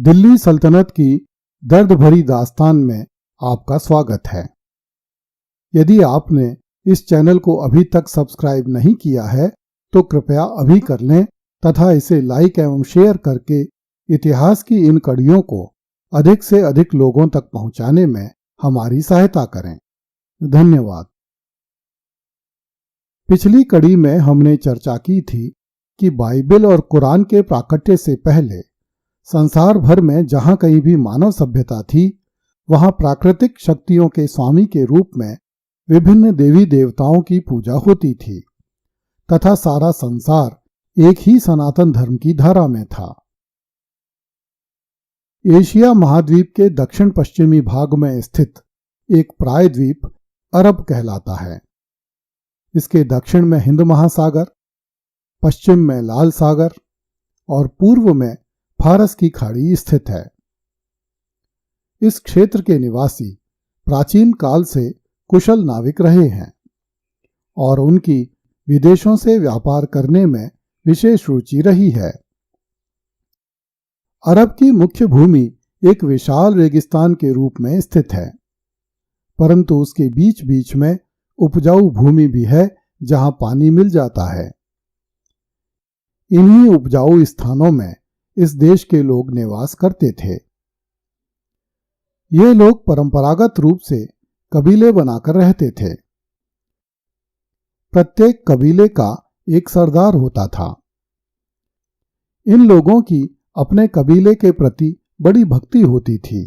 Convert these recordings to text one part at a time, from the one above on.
दिल्ली सल्तनत की दर्द भरी दास्तान में आपका स्वागत है। यदि आपने इस चैनल को अभी तक सब्सक्राइब नहीं किया है तो कृपया अभी कर लें तथा इसे लाइक एवं शेयर करके इतिहास की इन कड़ियों को अधिक से अधिक लोगों तक पहुंचाने में हमारी सहायता करें। धन्यवाद। पिछली कड़ी में हमने चर्चा की थी कि बाइबल और कुरान के प्राकट्य से पहले संसार भर में जहां कहीं भी मानव सभ्यता थी वहां प्राकृतिक शक्तियों के स्वामी के रूप में विभिन्न देवी देवताओं की पूजा होती थी तथा सारा संसार एक ही सनातन धर्म की धारा में था। एशिया महाद्वीप के दक्षिण पश्चिमी भाग में स्थित एक प्रायद्वीप अरब कहलाता है। इसके दक्षिण में हिंद महासागर, पश्चिम में लाल सागर और पूर्व में फारस की खाड़ी स्थित है। इस क्षेत्र के निवासी प्राचीन काल से कुशल नाविक रहे हैं और उनकी विदेशों से व्यापार करने में विशेष रुचि रही है। अरब की मुख्य भूमि एक विशाल रेगिस्तान के रूप में स्थित है, परंतु उसके बीच बीच में उपजाऊ भूमि भी है जहां पानी मिल जाता है। इन्हीं उपजाऊ स्थानों में इस देश के लोग निवास करते थे। ये लोग परंपरागत रूप से कबीले बनाकर रहते थे। प्रत्येक कबीले का एक सरदार होता था। इन लोगों की अपने कबीले के प्रति बड़ी भक्ति होती थी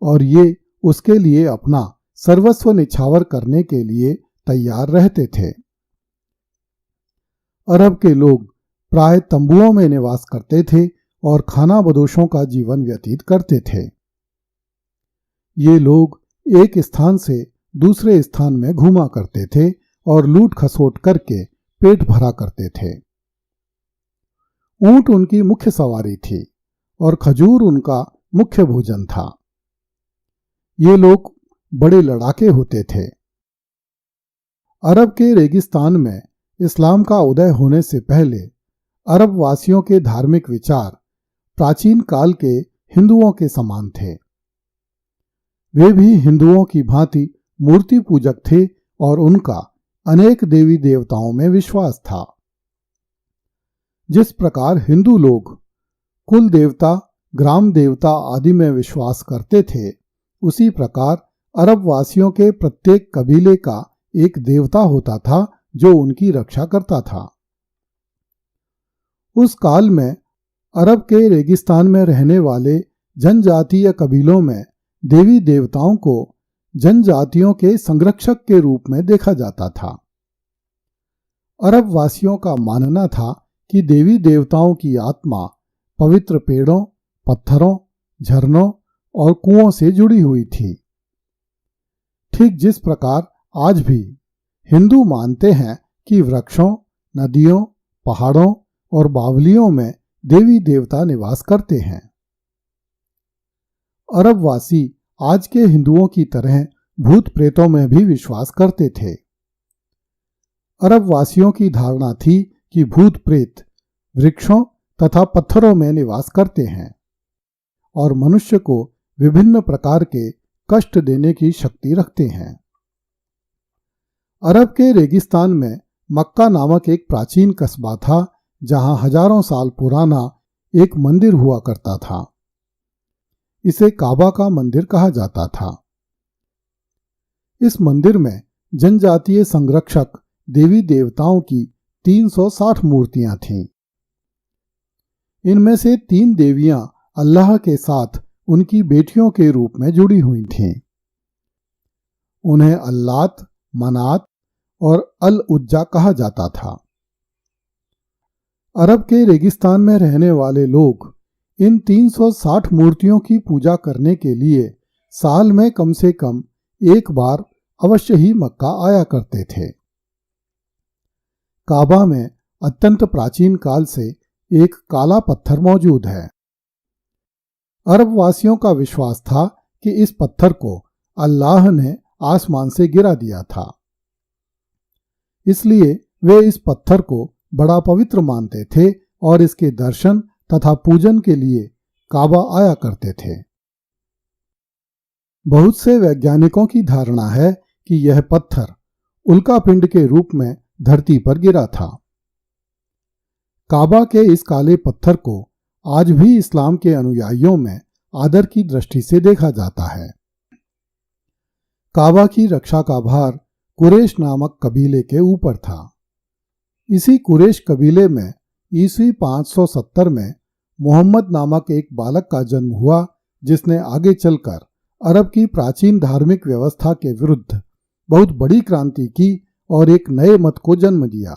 और ये उसके लिए अपना सर्वस्व निछावर करने के लिए तैयार रहते थे। अरब के लोग प्राय तंबुओं में निवास करते थे और खाना बदोशों का जीवन व्यतीत करते थे। ये लोग एक स्थान से दूसरे स्थान में घूमा करते थे और लूट खसोट करके पेट भरा करते थे। ऊंट उनकी मुख्य सवारी थी और खजूर उनका मुख्य भोजन था। ये लोग बड़े लड़ाके होते थे। अरब के रेगिस्तान में इस्लाम का उदय होने से पहले अरब वासियों के धार्मिक विचार प्राचीन काल के हिंदुओं के समान थे। वे भी हिंदुओं की भांति मूर्ति पूजक थे और उनका अनेक देवी देवताओं में विश्वास था। जिस प्रकार हिंदू लोग कुल देवता, ग्राम देवता आदि में विश्वास करते थे, उसी प्रकार अरब वासियों के प्रत्येक कबीले का एक देवता होता था जो उनकी रक्षा करता था। उस काल में अरब के रेगिस्तान में रहने वाले जनजातीय कबीलों में देवी देवताओं को जनजातियों के संरक्षक के रूप में देखा जाता था। अरब वासियों का मानना था कि देवी देवताओं की आत्मा पवित्र पेड़ों, पत्थरों, झरनों और कुओं से जुड़ी हुई थी। ठीक जिस प्रकार आज भी हिंदू मानते हैं कि वृक्षों, नदियों, पहाड़ों और बावलियों में देवी देवता निवास करते हैं। अरब वासी आज के हिंदुओं की तरह भूत प्रेतों में भी विश्वास करते थे। अरब वासियों की धारणा थी कि भूत प्रेत वृक्षों तथा पत्थरों में निवास करते हैं और मनुष्य को विभिन्न प्रकार के कष्ट देने की शक्ति रखते हैं। अरब के रेगिस्तान में मक्का नामक एक प्राचीन कस्बा था जहां हजारों साल पुराना एक मंदिर हुआ करता था। इसे काबा का मंदिर कहा जाता था। इस मंदिर में जनजातीय संरक्षक देवी देवताओं की 360 मूर्तियां थीं। इनमें से 3 देवियां अल्लाह के साथ उनकी बेटियों के रूप में जुड़ी हुई थीं। उन्हें अल्लात, मनात और अल उज्जा कहा जाता था। अरब के रेगिस्तान में रहने वाले लोग इन 360 मूर्तियों की पूजा करने के लिए साल में कम से कम एक बार अवश्य ही मक्का आया करते थे। काबा में अत्यंत प्राचीन काल से एक काला पत्थर मौजूद है। अरब वासियों का विश्वास था कि इस पत्थर को अल्लाह ने आसमान से गिरा दिया था, इसलिए वे इस पत्थर को बड़ा पवित्र मानते थे और इसके दर्शन तथा पूजन के लिए काबा आया करते थे। बहुत से वैज्ञानिकों की धारणा है कि यह पत्थर उल्कापिंड के रूप में धरती पर गिरा था। काबा के इस काले पत्थर को आज भी इस्लाम के अनुयायियों में आदर की दृष्टि से देखा जाता है। काबा की रक्षा का भार कुरैश नामक कबीले के ऊपर था। इसी कुरैश कबीले में ईस्वी 570 में मोहम्मद नामक एक बालक का जन्म हुआ, जिसने आगे चलकर अरब की प्राचीन धार्मिक व्यवस्था के विरुद्ध बहुत बड़ी क्रांति की और एक नए मत को जन्म दिया,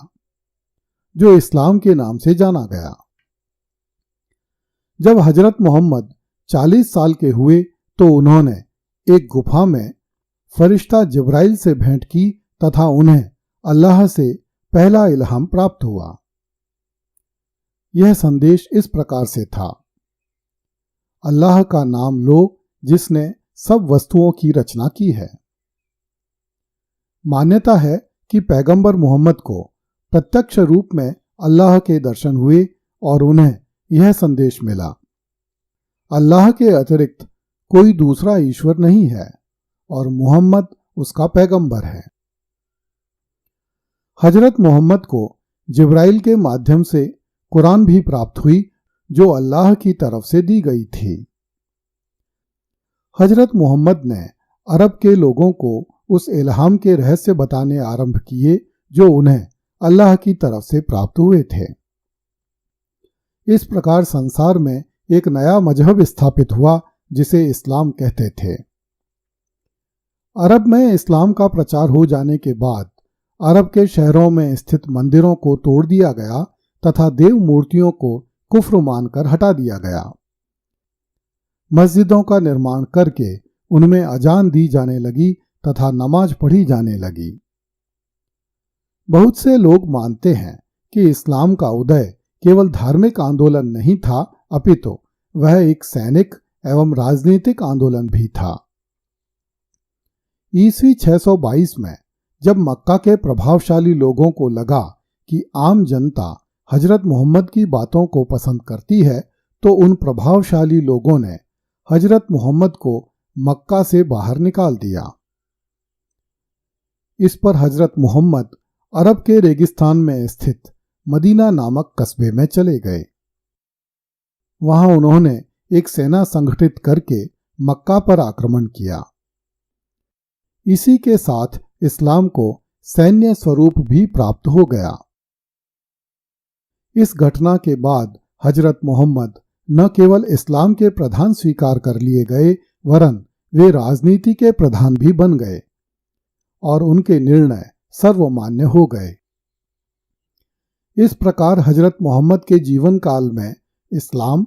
जो इस्लाम के नाम से जाना गया। जब हजरत मोहम्मद 40 साल के हुए तो उन्होंने एक गुफा में फरिश्ता जिब्राइल से भेंट की तथा उन्हें अल्लाह से पहला इल्हाम प्राप्त हुआ। यह संदेश इस प्रकार से था: अल्लाह का नाम लो जिसने सब वस्तुओं की रचना की है। मान्यता है कि पैगंबर मोहम्मद को प्रत्यक्ष रूप में अल्लाह के दर्शन हुए और उन्हें यह संदेश मिला, अल्लाह के अतिरिक्त कोई दूसरा ईश्वर नहीं है और मोहम्मद उसका पैगंबर है। हजरत मोहम्मद को जिब्राइल के माध्यम से कुरान भी प्राप्त हुई, जो अल्लाह की तरफ से दी गई थी। हजरत मोहम्मद ने अरब के लोगों को उस इल्हाम के रहस्य बताने आरंभ किए जो उन्हें अल्लाह की तरफ से प्राप्त हुए थे। इस प्रकार संसार में एक नया मजहब स्थापित हुआ जिसे इस्लाम कहते थे। अरब में इस्लाम का प्रचार हो जाने के बाद अरब के शहरों में स्थित मंदिरों को तोड़ दिया गया तथा देव मूर्तियों को कुफ्र मानकर हटा दिया गया। मस्जिदों का निर्माण करके उनमें अजान दी जाने लगी तथा नमाज पढ़ी जाने लगी। बहुत से लोग मानते हैं कि इस्लाम का उदय केवल धार्मिक आंदोलन नहीं था, अपितु वह एक सैनिक एवं राजनीतिक आंदोलन भी था। ईस्वी 622 में जब मक्का के प्रभावशाली लोगों को लगा कि आम जनता हजरत मोहम्मद की बातों को पसंद करती है, तो उन प्रभावशाली लोगों ने हजरत मोहम्मद को मक्का से बाहर निकाल दिया। इस पर हजरत मोहम्मद अरब के रेगिस्तान में स्थित मदीना नामक कस्बे में चले गए। वहां उन्होंने एक सेना संगठित करके मक्का पर आक्रमण किया। इसी के साथ इस्लाम को सैन्य स्वरूप भी प्राप्त हो गया। इस घटना के बाद हजरत मोहम्मद न केवल इस्लाम के प्रधान स्वीकार कर लिए गए, वरन वे राजनीति के प्रधान भी बन गए और उनके निर्णय सर्वमान्य हो गए। इस प्रकार हजरत मोहम्मद के जीवन काल में इस्लाम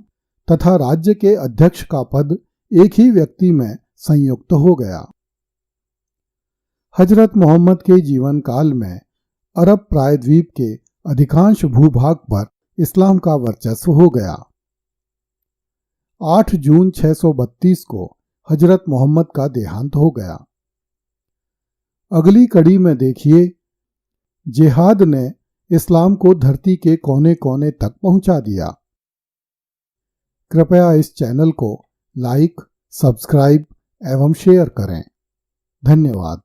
तथा राज्य के अध्यक्ष का पद एक ही व्यक्ति में संयुक्त हो गया। हजरत मोहम्मद के जीवन काल में अरब प्रायद्वीप के अधिकांश भूभाग पर इस्लाम का वर्चस्व हो गया। 8 जून 632 को हजरत मोहम्मद का देहांत हो गया। अगली कड़ी में देखिए, जिहाद ने इस्लाम को धरती के कोने कोने तक पहुंचा दिया। कृपया इस चैनल को लाइक, सब्सक्राइब एवं शेयर करें। धन्यवाद।